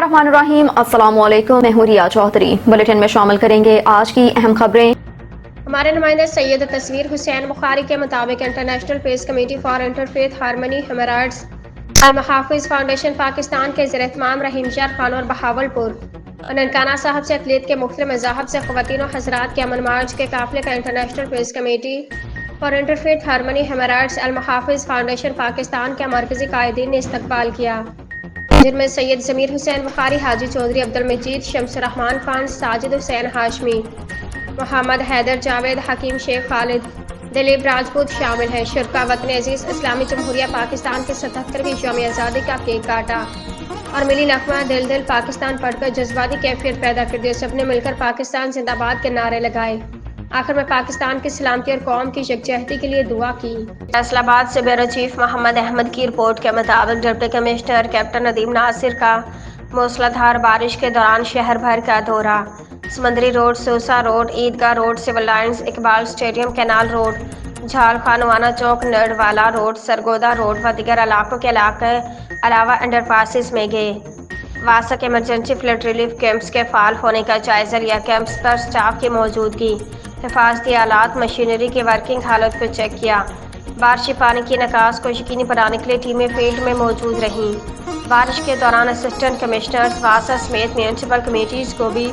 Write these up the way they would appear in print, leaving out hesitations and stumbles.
बिस्मिल्लाहिर्रहमानिर्रहीम। अस्सलामुअलैकुम। मैं हूं रिया चौधरी। बुलेटिन में शामिल करेंगे आज की अहम खबरें। हमारे नुमाइंदा सैयद तस्वीर हुसैन बुखारी के मुताबिक international peace committee for interfaith harmony human rights अल-मुहाफिज फाउंडेशन पाकिस्तान के ज़ेर-एहतमाम रहीमशहर खान और बहावलपुर और ननकाना साहब से अक़लियत के मुख्तलिफ मज़ाहब से ख़वातीन और हज़रात के अमन मार्च के काफ़िले का international peace committee for interfaith harmony human rights अल-मुहाफिज फाउंडेशन पाकिस्तान के मरकज़ी कायदीन ने इस्तकबाल किया, जिनमें सैयद ज़मीर हुसैन बुखारी, हाजी चौधरी अब्दुल मजीद, शम्सुर्रहमान खान, साजिद हुसैन हाशमी, मोहम्मद हैदर, जावेद हकीम, शेख खालिद, दिलीप राजपूत शामिल हैं। शुरका वतन अजीज़ इस्लामी जमहूरिया पाकिस्तान के 77वीं यौम आज़ादी का केक काटा और मिली नगमा दिल दिल पाकिस्तान पढ़कर जज्बाती कैफियत पैदा कर दी। सबने मिलकर पाकिस्तान जिंदाबाद के नारे लगाए। आखिर में पाकिस्तान की सलामती और कौम की यकजहती के लिए दुआ की। फैसलाबाद से ब्यूरो चीफ मोहम्मद अहमद की रिपोर्ट के मुताबिक deputy commissioner captain Nadeem Nasir का मूसलाधार बारिश के दौरान शहर भर का दौरा। Samundri road, Susan road, Eidgah road, civil lines, Iqbal stadium, canal road, Jhal Khanuana chowk, Narwala road, Sargodha road व दीगर इलाकों के अलावा अंडरपासेस में गए। वासक इमरजेंसी फ्लड रिलीफ कैंप्स के फाल होने का जायजा लिया। कैंप्स पर स्टाफ की मौजूदगी, हिफाजती आलात, मशीनरी की वर्किंग हालत को चेक किया। बारिशी पानी की निकास को यकीनी बनाने के लिए टीमें फील्ड में मौजूद रहीं। बारिश के दौरान असिस्टेंट कमिश्नर्स वासा समेत म्यूनसिपल कमेटीज़ को भी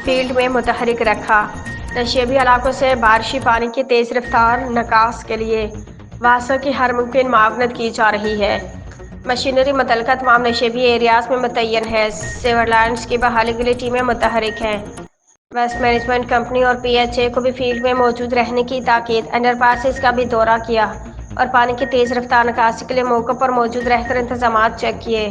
फील्ड में मुतहरिक रखा। नशेबी इलाकों से बारिशी पानी की तेज़ रफ्तार निकास के लिए वासा की हर मुमकिन मावनत की जा रही है। मशीनरी मुतल्लिका तमाम नशेबी एरियाज में मुतय्यन है। सिविल लाइन्स की बहाली के लिए टीमें मुतहरिक हैं। वेस्ट मैनेजमेंट कंपनी और PHA को भी फील्ड में मौजूद रहने की ताकीद। अंडरपासेस का भी दौरा किया और पानी की तेज़ रफ्तार निकासी के लिए मौके पर मौजूद रहकर इंतजामात चेक किए।